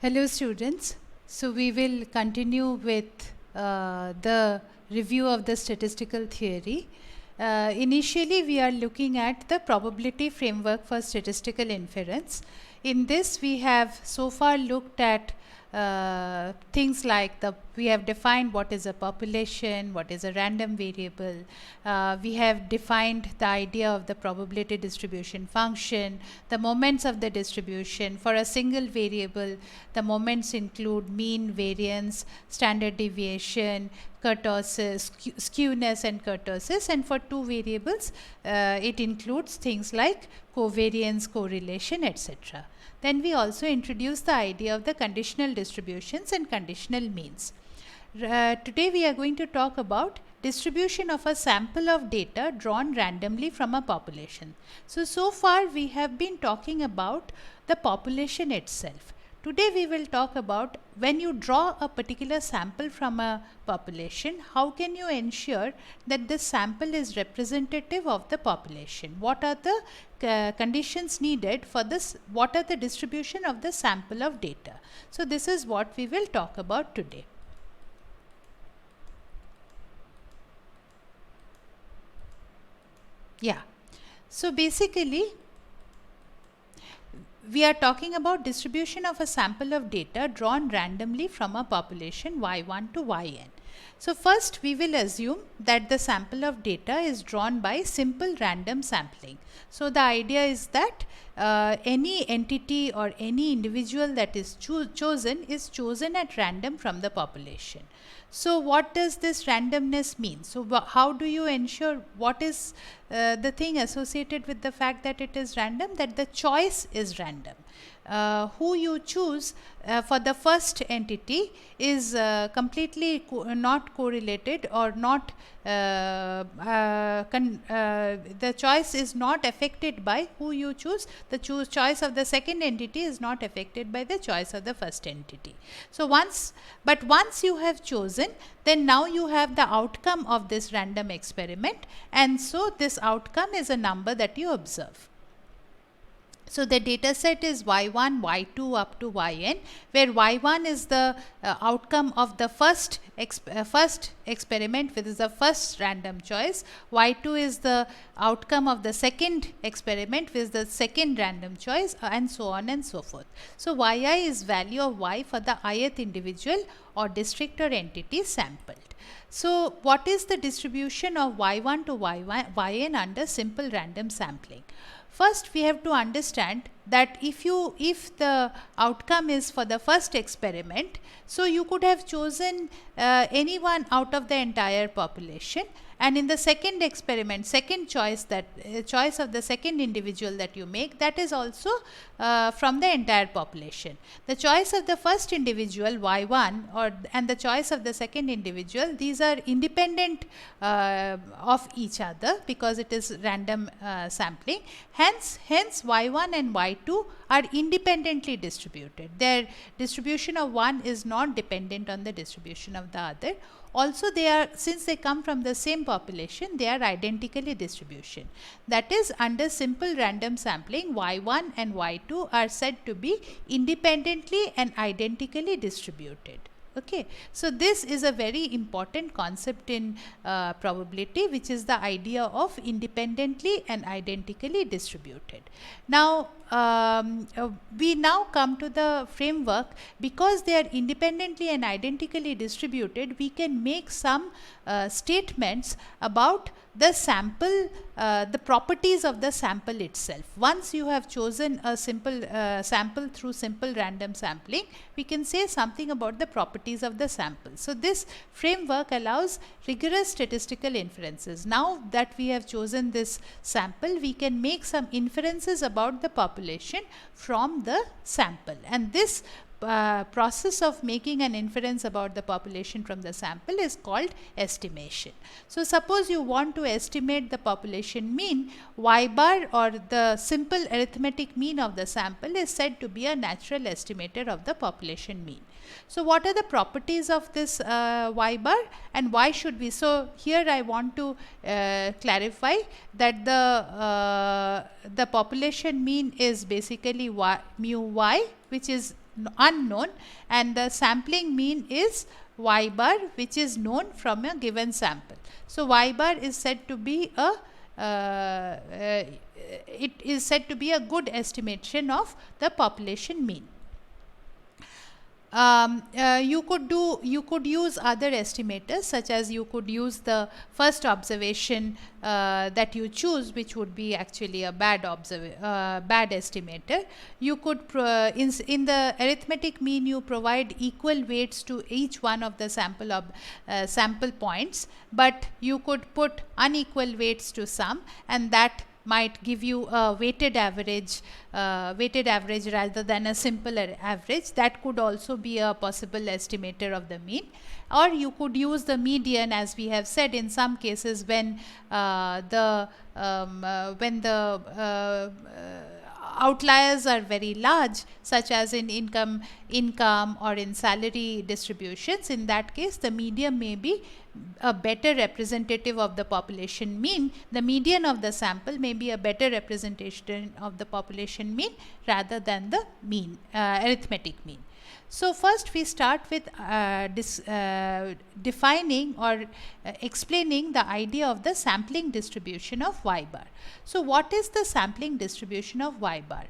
Hello students. So we will continue with the review of the statistical theory. Initially we are looking at the probability framework for statistical inference. In this we have so far looked at things like we have defined what is a population, what is a random variable. We have defined the idea of the probability distribution function, the moments of the distribution. For a single variable, the moments include mean, variance, standard deviation, kurtosis, skewness and kurtosis, and for two variables it includes things like covariance, correlation, etc. Then we also introduce the idea of the conditional distributions and conditional means. Today we are going to talk about distribution of a sample of data drawn randomly from a population. So far we have been talking about the population itself. Today we will talk about when you draw a particular sample from a population, how can you ensure that this sample is representative of the population? What are the conditions needed for this? What are the distribution of the sample of data? So this is what we will talk about today. Yeah. So basically, we are talking about distribution of a sample of data drawn randomly from a population y1 to yn. So first we will assume that the sample of data is drawn by simple random sampling. So the idea is that any entity or any individual that is chosen at random from the population. So what does this randomness mean? So how do you ensure what is the thing associated with the fact that it is random? That the choice is random. Who you choose for the first entity is completely not correlated or not the choice is not affected by who you choose. The choice of the second entity is not affected by the choice of the first entity. So once you have chosen, then now you have the outcome of this random experiment, and so this outcome is a number that you observe. So the data set is y1, y2 up to yn, where y1 is the outcome of the first experiment, which is the first random choice. Y2 is the outcome of the second experiment, which is the second random choice, and so on and so forth. So yi is value of y for the ith individual or district or entity sampled. So what is the distribution of y1 to yn under simple random sampling? First, we have to understand that if the outcome is for the first experiment, so you could have chosen anyone out of the entire population, and in the second experiment, second choice, that choice of the second individual that you make, that is also from the entire population. The choice of the first individual y1 and the choice of the second individual, these are independent of each other because it is random sampling. Hence y1 and y2 are independently distributed. Their distribution of one is not dependent on the distribution of the other. Also, since they come from the same population, they are identically distribution. That is, under simple random sampling, y1 and y2 are said to be independently and identically distributed. Okay, so this is a very important concept in probability, which is the idea of independently and identically distributed. Now, we now come to the framework. Because they are independently and identically distributed, we can make some statements about the sample, the properties of the sample itself. Once you have chosen a simple sample through simple random sampling, we can say something about the properties of the sample. So this framework allows rigorous statistical inferences. Now that we have chosen this sample, we can make some inferences about the population from the sample, and this process of making an inference about the population from the sample is called estimation. So suppose you want to estimate the population mean, y bar, or the simple arithmetic mean of the sample, is said to be a natural estimator of the population mean. So what are the properties of this y bar, and why should we? So here I want to clarify that the population mean is basically mu y, which is unknown, and the sampling mean is y bar, which is known from a given sample. So y bar is said to be a it is said to be a good estimation of the population mean. You could use other estimators, such as you could use the first observation that you choose, which would be actually a bad estimator. You could in the arithmetic mean, you provide equal weights to each one of the sample points, but you could put unequal weights to some, and that might give you a weighted average rather than a simple average. That could also be a possible estimator of the mean. Or you could use the median, as we have said, in some cases when the outliers are very large, such as in income or in salary distributions. In that case, the median may be a better representative of the population mean. The median of the sample may be a better representation of the population mean rather than the mean, arithmetic mean. So first we start with defining or explaining the idea of the sampling distribution of y bar. So what is the sampling distribution of y bar?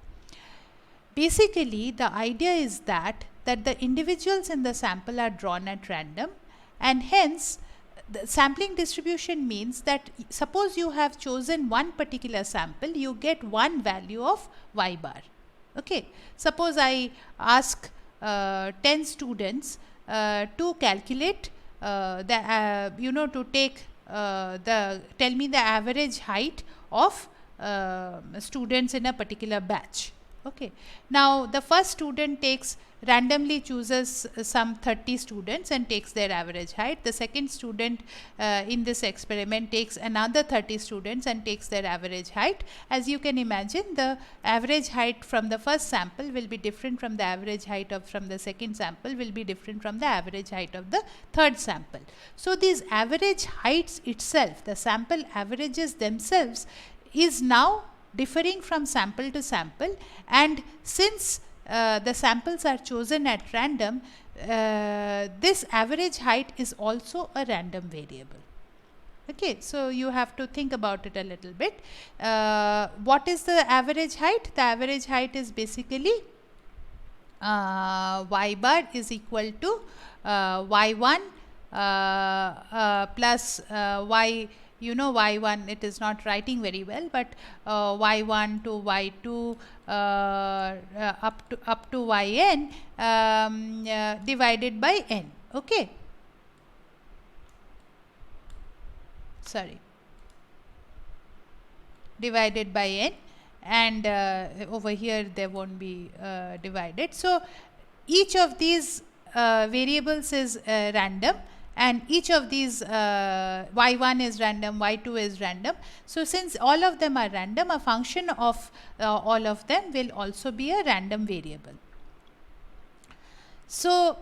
Basically, the idea is that the individuals in the sample are drawn at random, and hence the sampling distribution means that suppose you have chosen one particular sample, you get one value of y bar. Okay. Suppose I ask 10 students to calculate to take tell me the average height of students in a particular batch. Okay. Now the first student randomly chooses some 30 students and takes their average height. The second student in this experiment takes another 30 students and takes their average height. As you can imagine, the average height from the first sample will be different from the average height from the second sample, will be different from the average height of the third sample. So these average heights itself, the sample averages themselves, is now differing from sample to sample, and since the samples are chosen at random, this average height is also a random variable. Okay, so you have to think about it a little bit. What is the average height? The average height is basically y bar is equal to y1 plus y. Y1, it is not writing very well, but y1 to y2 up to yn divided by n. Okay. Sorry. Divided by n, and over here there won't be divided. So each of these variables is random, and each of these y1 is random, y2 is random. So since all of them are random, a function of all of them will also be a random variable. So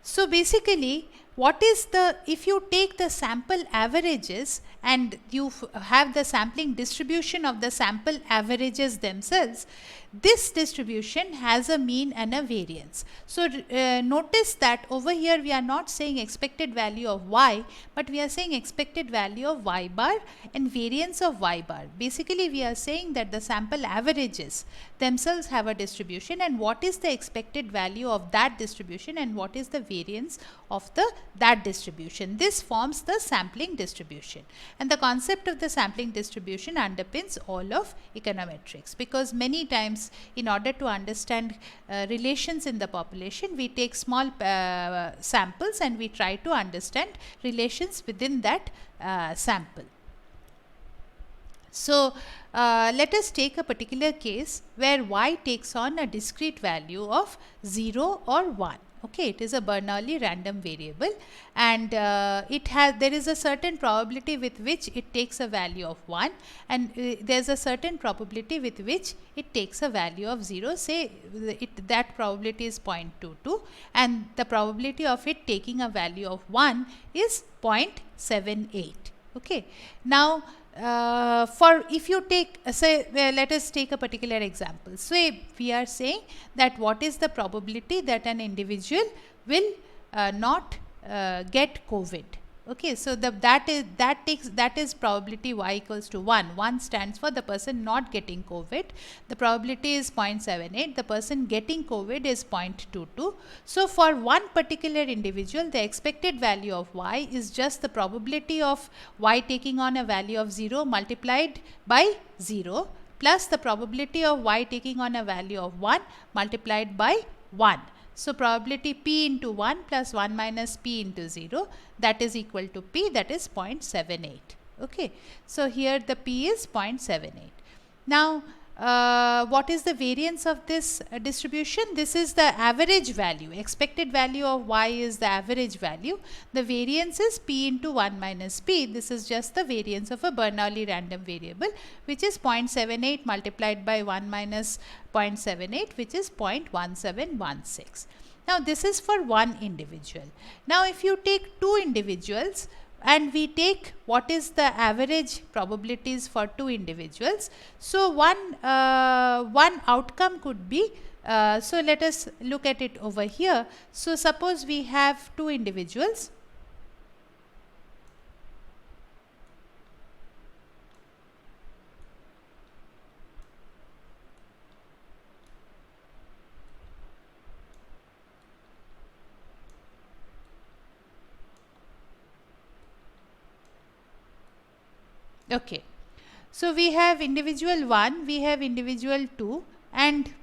so basically, what is if you take the sample averages and you have the sampling distribution of the sample averages themselves, this distribution has a mean and a variance. So notice that over here we are not saying expected value of y, but we are saying expected value of y bar and variance of y bar. Basically, we are saying that the sample averages themselves have a distribution, and what is the expected value of that distribution and what is the variance of that distribution. This forms the sampling distribution, and the concept of the sampling distribution underpins all of econometrics, because many times in order to understand relations in the population, we take small samples and we try to understand relations within that sample. So let us take a particular case where y takes on a discrete value of 0 or 1. Okay, it is a Bernoulli random variable, and there is a certain probability with which it takes a value of 1, and there is a certain probability with which it takes a value of 0. Say that probability is 0.22, and the probability of it taking a value of 1 is 0.78. Okay. Now for if you take say let us take a particular example. So we are saying that what is the probability that an individual will not get COVID. Okay, so that is probability y equals to 1. 1 stands for the person not getting COVID. The probability is 0.78. The person getting COVID is 0.22. So for one particular individual, the expected value of y is just the probability of y taking on a value of 0 multiplied by 0 plus the probability of y taking on a value of 1 multiplied by 1. So probability p into 1 plus 1 minus p into 0, that is equal to p, that is 0.78. Okay. So here the p is 0.78. Now what is the variance of this distribution? This is the average value. Expected value of y is the average value. The variance is p into 1 minus p. This is just the variance of a Bernoulli random variable, which is 0.78 multiplied by 1 minus 0.78, which is 0.1716. Now this is for one individual. Now if you take two individuals and we take what is the average probabilities for two individuals. So one outcome could be, so let us look at it over here. So suppose we have two individuals. Okay, so we have individual 1, we have individual 2, and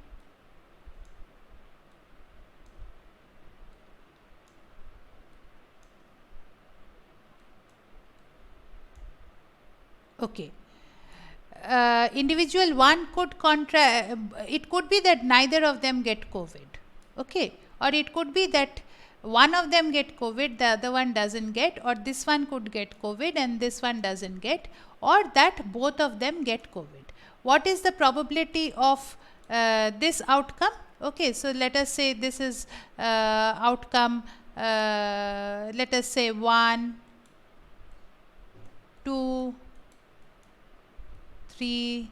okay, individual 1 could it could be that neither of them get COVID, okay, or it could be that one of them get COVID, the other one doesn't get, or this one could get COVID and this one doesn't get, or that both of them get COVID. What is the probability of this outcome? Okay, so let us say this is outcome, let us say 1, 2, 3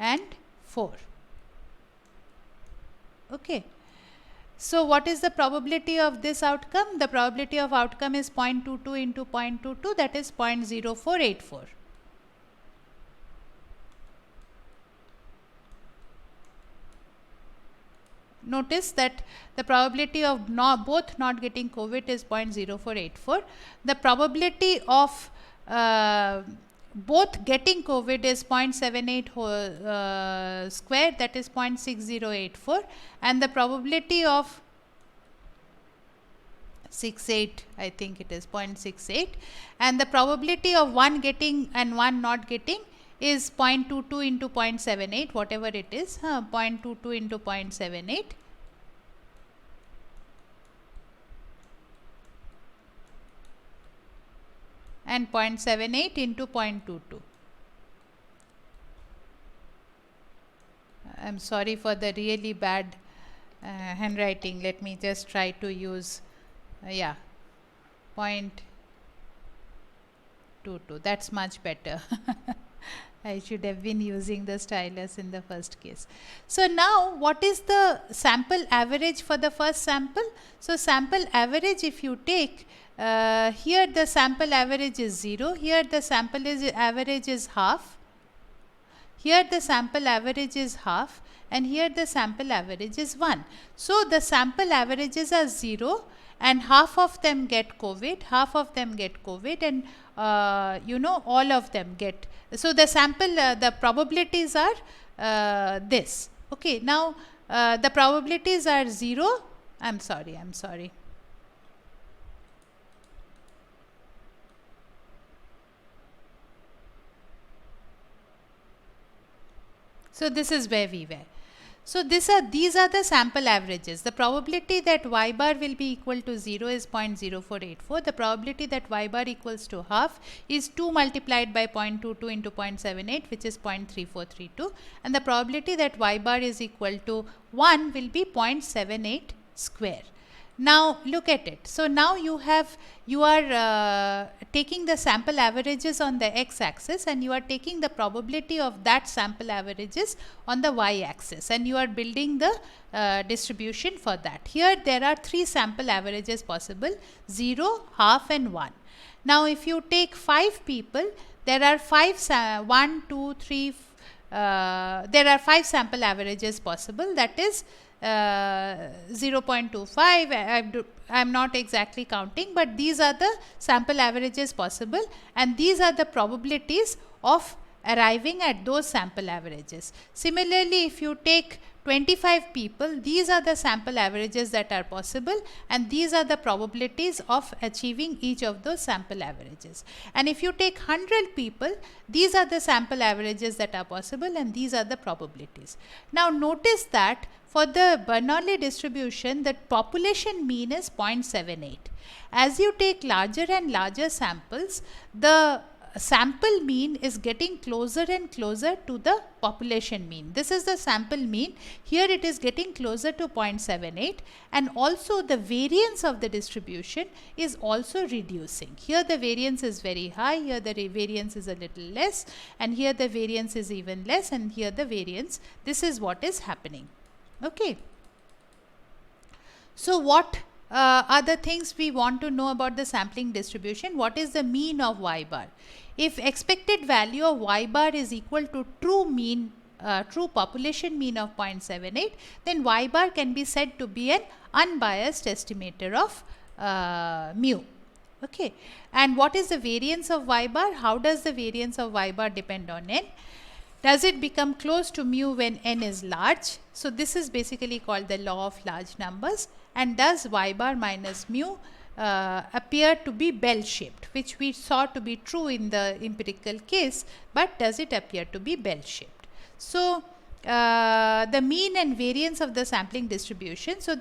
and 4. Okay. So what is the probability of this outcome? The probability of outcome is 0.22 into 0.22, that is 0.0484. Notice that the probability of both not getting COVID is 0.0484. The probability of both getting COVID is 0.78 square, that is 0.6084, and the probability of 68, I think it is 0.68, and the probability of one getting and one not getting is 0.22 into 0.78, whatever it is, 0.22 into 0.78. And 0.78 into 0.22. I am sorry for the really bad handwriting. Let me just try to use, 0.22. That's much better. I should have been using the stylus in the first case. So now what is the sample average for the first sample? So sample average, if you take, here the sample average is 0, here the sample average is half, here the sample average is half, and here the sample average is 1. So the sample averages are 0 and half of them get COVID, half of them get COVID, and all of them get. So the sample, the probabilities are this. Okay, now the probabilities are 0. I'm sorry. So this is where we were. So these are the sample averages. The probability that y bar will be equal to 0 is 0.0484. The probability that y bar equals to half is 2 multiplied by 0.22 into 0.78, which is 0.3432. And the probability that y bar is equal to 1 will be 0.78 square. Now look at it. So now you are taking the sample averages on the x-axis, and you are taking the probability of that sample averages on the y-axis, and you are building the distribution for that. Here there are 3 sample averages possible: 0, half and 1. Now if you take 5 people, there are 5 1 2 3 there are 5 sample averages possible, that is 0.25. I am not exactly counting, but these are the sample averages possible, and these are the probabilities of arriving at those sample averages. Similarly, if you take 25 people, these are the sample averages that are possible, and these are the probabilities of achieving each of those sample averages. And if you take 100 people, these are the sample averages that are possible, and these are the probabilities. Now notice that for the Bernoulli distribution, the population mean is 0.78. As you take larger and larger samples, the sample mean is getting closer and closer to the population mean. This is the sample mean. Here it is getting closer to 0.78, and also the variance of the distribution is also reducing. Here the variance is very high, here the variance is a little less, and here the variance is even less, and here the variance. This is what is happening. Okay. So what are the things we want to know about the sampling distribution? What is the mean of y bar? If expected value of y bar is equal to true population mean of 0.78, then y bar can be said to be an unbiased estimator of mu. Okay. And what is the variance of y bar? How does the variance of y bar depend on n? Does it become close to mu when n is large? So this is basically called the law of large numbers. And does y bar minus mu appear to be bell shaped, which we saw to be true in the empirical case, but does it appear to be bell shaped? So the mean and variance of the sampling distribution. So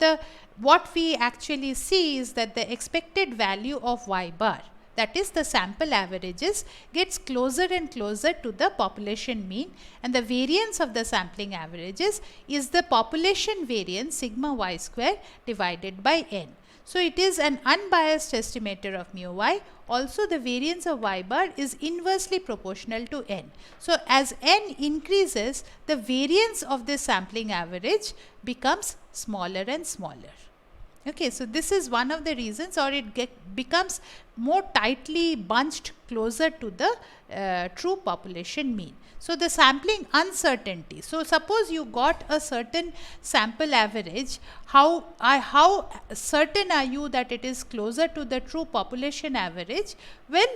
what we actually see is that the expected value of y bar, that is the sample averages, gets closer and closer to the population mean, and the variance of the sampling averages is the population variance sigma y square divided by n. So it is an unbiased estimator of mu y. Also the variance of y bar is inversely proportional to n. So as n increases, the variance of the sampling average becomes smaller and smaller. Okay, so this is one of the reasons, or it becomes more tightly bunched closer to the true population mean. So the sampling uncertainty. So suppose you got a certain sample average, how certain are you that it is closer to the true population average? Well,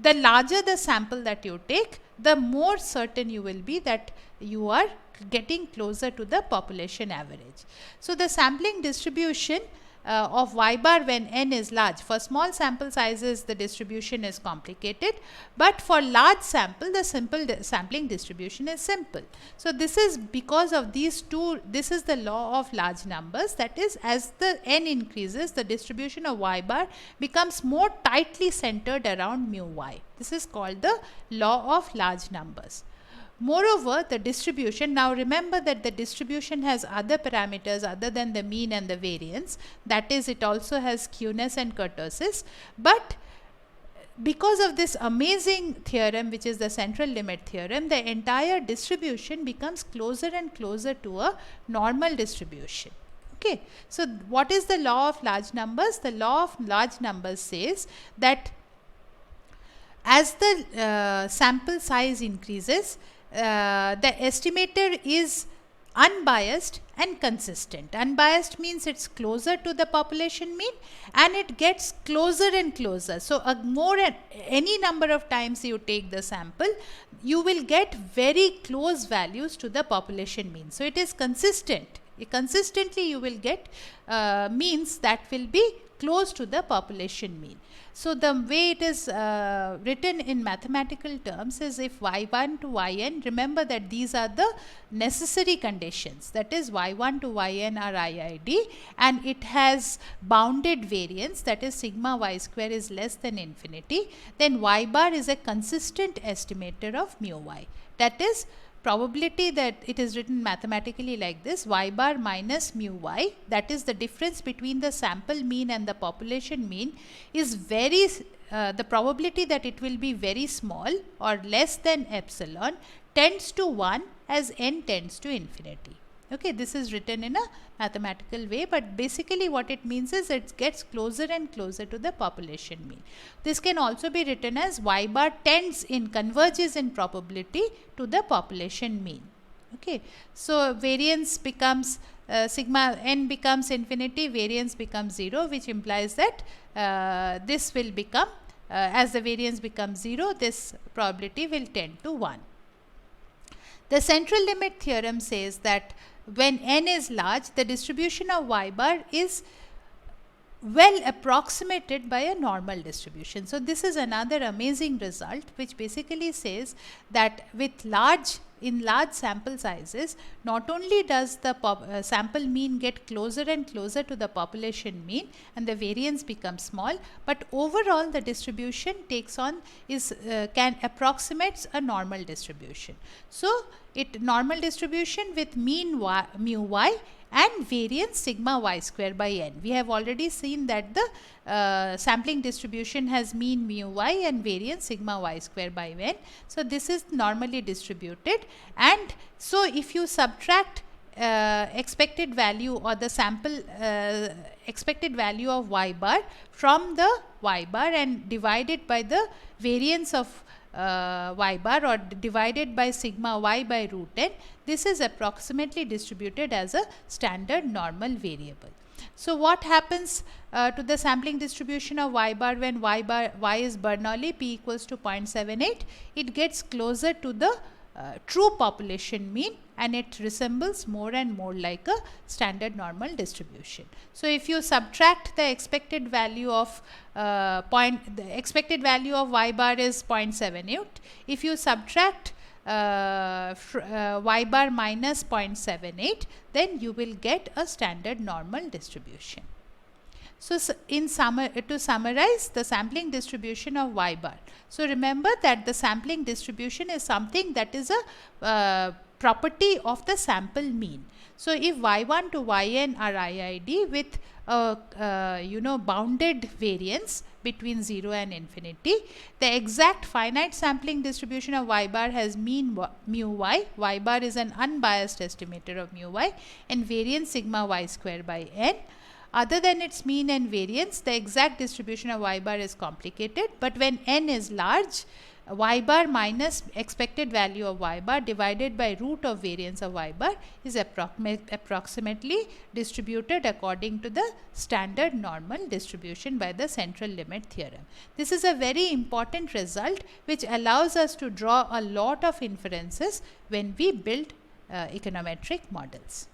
the larger the sample that you take, the more certain you will be that you are getting closer to the population average. So the sampling distribution of y bar when n is large. For small sample sizes, the distribution is complicated, but for large sample, the sampling distribution is simple. So this is because of these two. This is the law of large numbers, that is, as the n increases, the distribution of y bar becomes more tightly centered around mu y. This is called the law of large numbers. Moreover, the distribution, now remember that the distribution has other parameters other than the mean and the variance, that is, it also has skewness and kurtosis, but because of this amazing theorem, which is the central limit theorem, the entire distribution becomes closer and closer to a normal distribution. Okay. So what is the law of large numbers? The law of large numbers says that as the sample size increases, the estimator is unbiased and consistent. Unbiased means it's closer to the population mean, and it gets closer and closer. So any number of times you take the sample, you will get very close values to the population mean. So it is consistent. Consistently you will get means that will be close to the population mean. So the way it is written in mathematical terms is, if y1 to yn, remember that these are the necessary conditions, that is y1 to yn are IID, and it has bounded variance, that is sigma y square is less than infinity, then y bar is a consistent estimator of mu y. That is, probability that it is written mathematically like this: y bar minus mu y, that is the difference between the sample mean and the population mean, is very the probability that it will be very small or less than epsilon tends to 1 as n tends to infinity. Okay, this is written in a mathematical way, but basically what it means is it gets closer and closer to the population mean. This can also be written as y bar converges in probability to the population mean. Okay, so variance becomes sigma n becomes infinity, variance becomes 0, which implies that this will become as the variance becomes 0, this probability will tend to 1. The central limit theorem says that when n is large, the distribution of y bar is well approximated by a normal distribution. So this is another amazing result, which basically says that with large sample sizes, not only does the sample mean get closer and closer to the population mean and the variance becomes small, but overall the distribution takes on can approximates a normal distribution. So normal distribution with mean mu y and variance sigma y square by n. We have already seen that the sampling distribution has mean mu y and variance sigma y square by n. So this is normally distributed, and so if you subtract expected value or the sample expected value of y bar from the y bar and divide it by the variance of y bar or divided by sigma y by root n, this is approximately distributed as a standard normal variable. So what happens to the sampling distribution of y bar when y is Bernoulli, p equals to 0.78? It gets closer to the true population mean, and it resembles more and more like a standard normal distribution. So if you subtract the expected value of the expected value of y bar is 0.78. If you subtract y bar minus 0.78, then you will get a standard normal distribution. So to summarize the sampling distribution of y bar. So remember that the sampling distribution is something that is a property of the sample mean. So if y1 to yn are IID with a bounded variance between 0 and infinity, the exact finite sampling distribution of y bar has mean mu y. Y bar is an unbiased estimator of mu y, and variance sigma y square by n. Other than its mean and variance, the exact distribution of y bar is complicated, but when n is large, y bar minus expected value of y bar divided by root of variance of y bar is approximately distributed according to the standard normal distribution by the central limit theorem. This is a very important result which allows us to draw a lot of inferences when we build econometric models.